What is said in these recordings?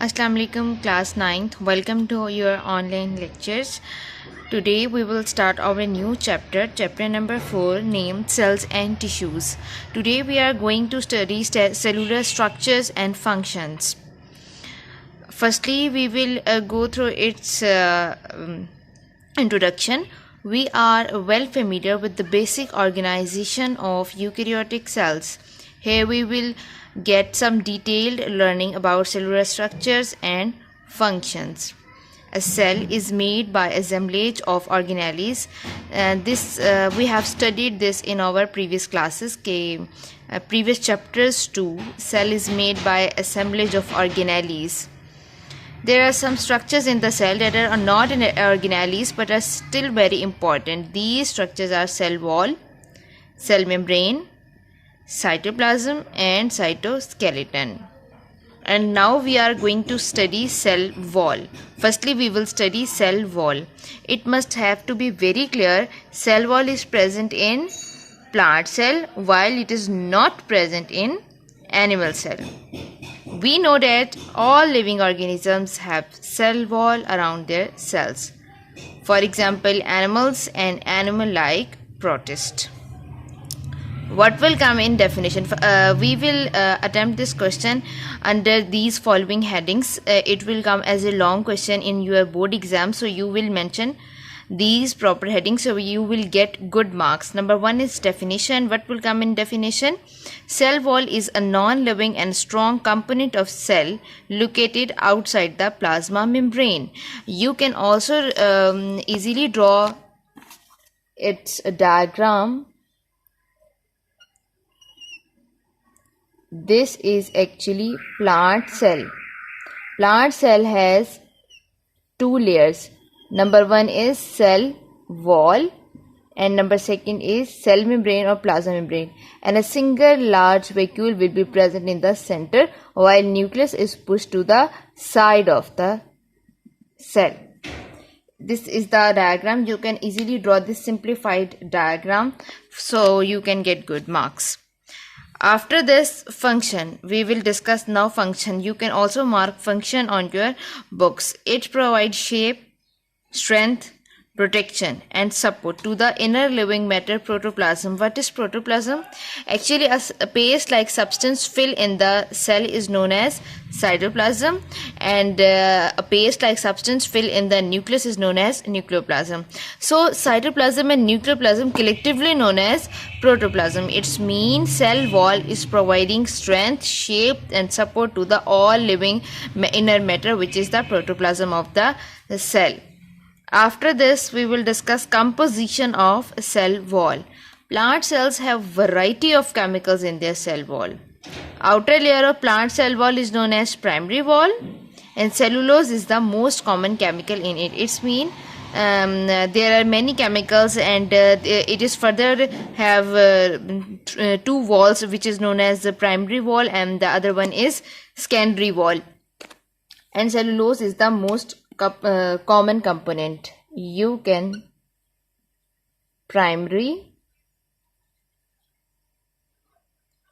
Assalamu alaikum class 9th. Welcome to your online lectures. Today we will start our new chapter number 4, named cells and tissues. Today we are going to study cellular structures and functions. Firstly, we will go through its introduction. We are well familiar with the basic organization of eukaryotic cells. Here we will get some detailed learning about cellular structures and functions. A cell is made by assemblage of organelles. We have studied this in our previous classes. Previous chapters too. Cell is made by assemblage of organelles. There are some structures in the cell that are not in organelles but are still very important. These structures are cell wall, cell membrane, cytoplasm and cytoskeleton. And now we are going to study cell wall. Firstly, we will study cell wall. It must have to be very clear. Cell wall is present in plant cell while it is not present in animal cell. We know that all living organisms have cell wall around their cells. For example, animals and animal-like protists. What will come in definition? We will attempt this question under these following headings. It will come as a long question in your board exam, so you will mention these proper headings, so you will get good marks. Number 1 is definition. What will come in definition? Cell wall is a non-living and strong component of cell located outside the plasma membrane. You can also easily draw its diagram. This is actually plant cell. Plant cell has 2 layers. Number 1 is cell wall and number 2 is cell membrane or plasma membrane, and a single large vacuole will be present in the center while nucleus is pushed to the side of the cell. This is the diagram. You can easily draw this simplified diagram so you can get good marks. After this, function. We will discuss now function. You can also mark function on your books. It provides shape, strength, protection and support to the inner living matter, protoplasm. What is protoplasm? Actually, a paste-like substance fill in the cell is known as cytoplasm, and a paste-like substance fill in the nucleus is known as nucleoplasm. So cytoplasm and nucleoplasm collectively known as protoplasm. Its mean cell wall is providing strength, shape and support to the all living inner matter, which is the protoplasm of the cell. After this, we will discuss composition of cell wall. Plant cells have variety of chemicals in their cell wall. Outer layer of plant cell wall is known as primary wall, and cellulose is the most common chemical in it. It's mean there are many chemicals, and it is further have 2 walls, which is known as the primary wall and the other one is secondary wall. And cellulose is the most common component. You can primary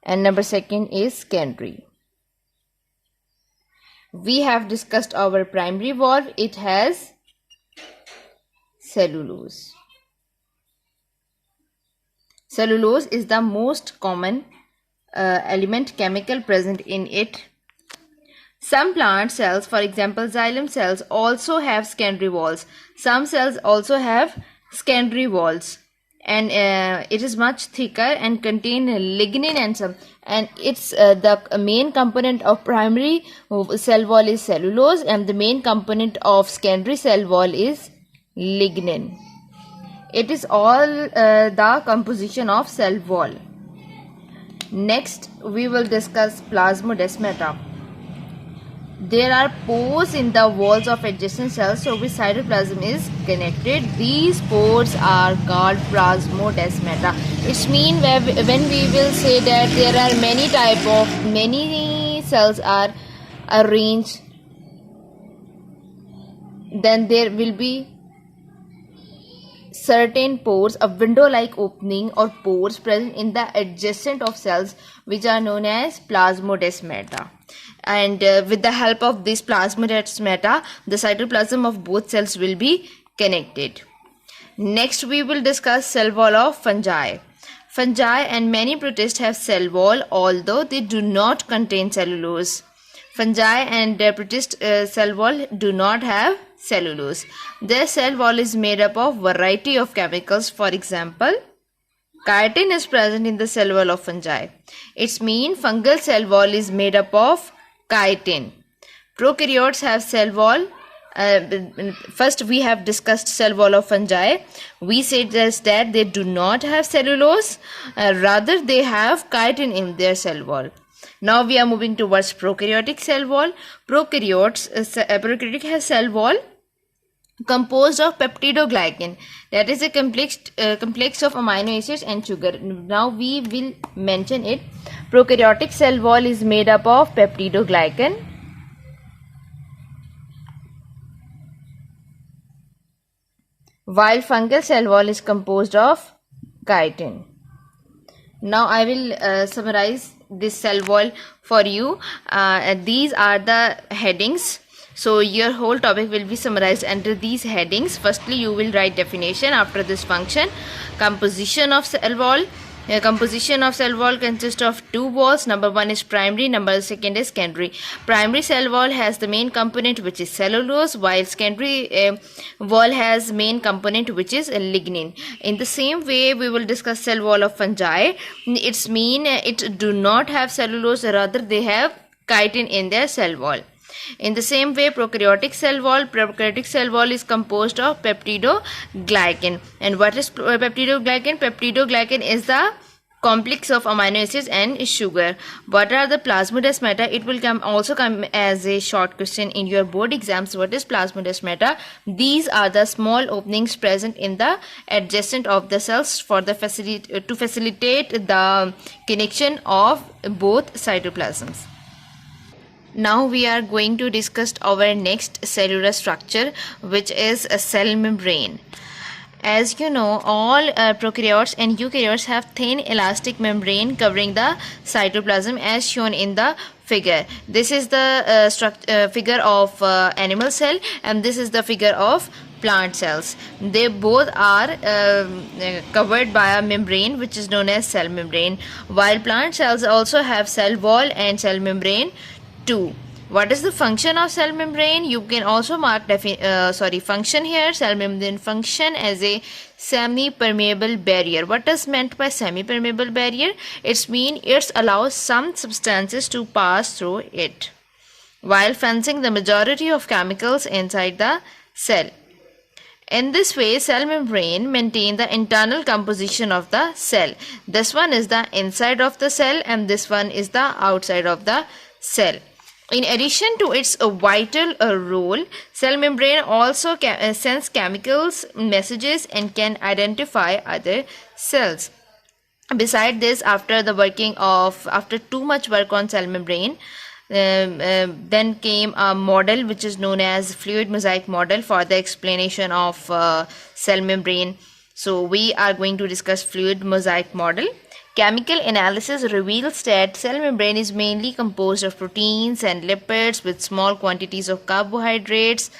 and number 2 is secondary. We have discussed our primary wall. It has cellulose. Cellulose is the most common element chemical present in it. Some plant cells, for example xylem cells, also have secondary walls. Some cells also have secondary walls, and it is much thicker and contain lignin and it's the main component of primary cell wall is cellulose, and the main component of secondary cell wall is lignin. It is all the composition of cell wall. Next, we will discuss plasmodesmata. There are pores in the walls of adjacent cells, so which cytoplasm is connected. These pores are called plasmodesmata. It means when we will say that there are many cells are arranged, then there will be certain pores, a window-like opening or pores present in the adjacent of cells, which are known as plasmodesmata. and with the help of this plasmodesmata, the cytoplasm of both cells will be connected. Next, we will discuss cell wall of fungi. Fungi and many protists have cell wall, although they do not contain cellulose. Fungi and protist cell wall do not have cellulose. Their cell wall is made up of variety of chemicals. For example, chitin is present in the cell wall of fungi. Its mean fungal cell wall is made up of chitin. Prokaryotes have cell wall. First, we have discussed cell wall of fungi. We said that they do not have cellulose, rather they have chitin in their cell wall. Now we are moving towards prokaryotic cell wall. Prokaryotic has cell wall composed of peptidoglycan, that is a complex of amino acids and sugar. Now we will mention it. Prokaryotic cell wall is made up of peptidoglycan, while fungal cell wall is composed of chitin. Now I will summarize this cell wall for you. These are the headings. So your whole topic will be summarized under these headings. Firstly, you will write definition. After this, function. Composition of cell wall. Composition of cell wall consists of two walls. Number one is primary, number second is secondary. Primary cell wall has the main component, which is cellulose, while secondary wall has main component, which is lignin. In the same way, we will discuss cell wall of fungi. Its mean it do not have cellulose, rather they have chitin in their cell wall. In the same way, prokaryotic cell wall is composed of peptidoglycan. And what is peptidoglycan? Peptidoglycan is the complex of amino acids and sugar. What are the plasmodesmata? It will also come as a short question in your board exams. What is plasmodesmata? These are the small openings present in the adjacent of the cells for the to facilitate the connection of both cytoplasms. Now we are going to discuss our next cellular structure, which is a cell membrane. As you know, all prokaryotes and eukaryotes have thin elastic membrane covering the cytoplasm as shown in the figure. This is the figure of animal cell, and this is the figure of plant cells. They both are covered by a membrane which is known as cell membrane, while plant cells also have cell wall and cell membrane too. What is the function of cell membrane? You can also mark function here. Cell membrane function as a semi-permeable barrier. What is meant by semi-permeable barrier? It means it allows some substances to pass through it, while fencing the majority of chemicals inside the cell. In this way, cell membrane maintain the internal composition of the cell. This one is the inside of the cell and this one is the outside of the cell. In addition to its vital role, cell membrane also sends chemicals messages and can identify other cells. Besides this, after too much work on cell membrane, then came a model which is known as fluid mosaic model for the explanation of cell membrane. So we are going to discuss fluid mosaic model. Chemical analysis reveals that cell membrane is mainly composed of proteins and lipids with small quantities of carbohydrates.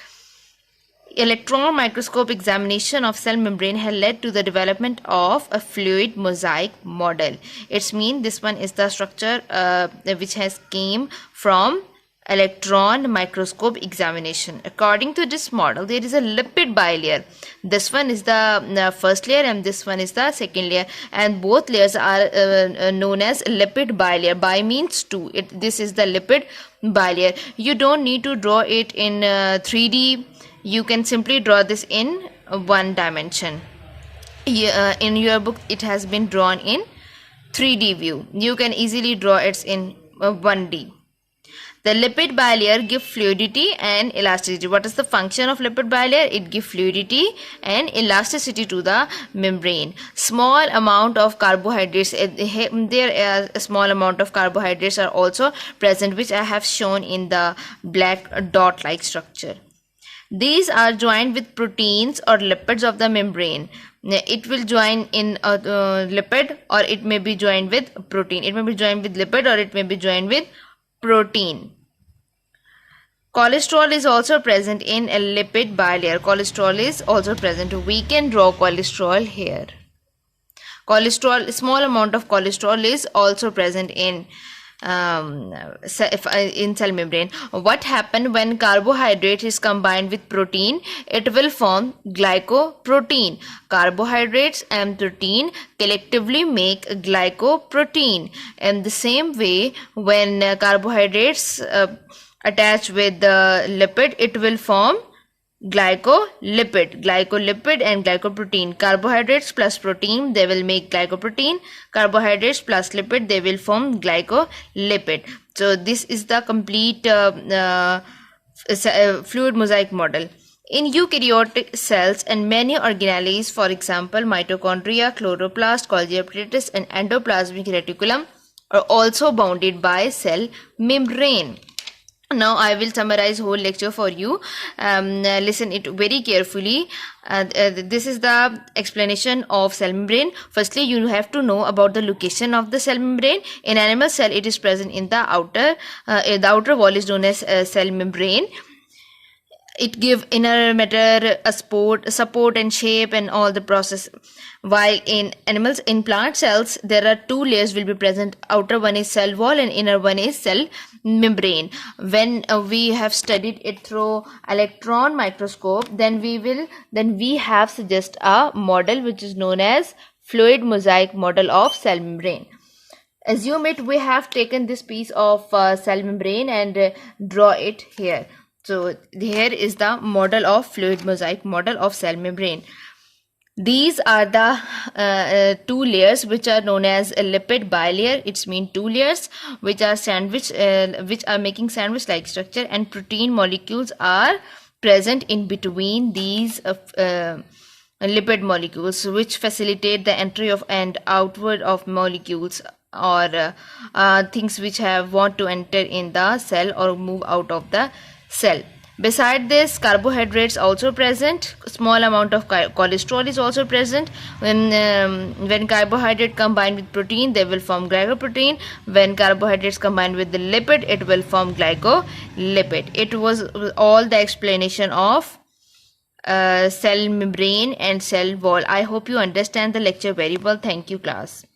Electron microscope examination of cell membrane has led to the development of a fluid mosaic model. It means this one is the structure which has came from electron microscope examination. According to this model, there is a lipid bilayer. This one is the first layer and this one is the second layer, and both layers are known as lipid bilayer. Bi means two. This is the lipid bilayer. You don't need to draw it in 3D. You can simply draw this in one dimension. In your book, it has been drawn in 3D view. You can easily draw it in 1D. The lipid bilayer gives fluidity and elasticity. What is the function of lipid bilayer? It gives fluidity and elasticity to the membrane. Small amount of carbohydrates. There a small amount of carbohydrates are also present, which I have shown in the black dot-like structure. These are joined with proteins or lipids of the membrane. It will join in a lipid, or it may be joined with protein. It may be joined with lipid or it may be joined with protein. Cholesterol is also present in a lipid bilayer. Cholesterol is also present. We can draw cholesterol here. Cholesterol, small amount of cholesterol is also present in cell membrane. What happens when carbohydrate is combined with protein? It will form glycoprotein. Carbohydrates and protein collectively make glycoprotein. And the same way, when carbohydrates attach with the lipid, it will form glycolipid and glycoprotein. Carbohydrates plus protein, they will make glycoprotein. Carbohydrates plus lipid, they will form glycolipid. So this is the complete fluid mosaic model. In eukaryotic cells and many organelles, for example mitochondria, chloroplast, Golgi apparatus and endoplasmic reticulum, are also bounded by cell membrane. Now I will summarize whole lecture for you. Listen it very carefully. This is the explanation of cell membrane. Firstly, you have to know about the location of the cell membrane. In animal cell, it is present in the outer wall is known as cell membrane. It give inner matter a support and shape and all the process. While in animals, in plant cells, there are two layers will be present. Outer one is cell wall and inner one is cell membrane. When we have studied it through electron microscope, then we have suggest a model which is known as fluid mosaic model of cell membrane. Assume it we have taken this piece of cell membrane and draw it here. So here is the model of fluid mosaic model of cell membrane. These are the two layers which are known as a lipid bilayer. It's mean two layers which are which are making sandwich like structure, and protein molecules are present in between these lipid molecules, which facilitate the entry of and outward of molecules or things which want to enter in the cell or move out of the cell. Beside this, carbohydrates also present. Small amount of cholesterol is also present. When carbohydrate combined with protein, they will form glycoprotein. When carbohydrates combined with the lipid, it will form glycolipid. It was all the explanation of cell membrane and cell wall. I hope you understand the lecture very well. Thank you, class.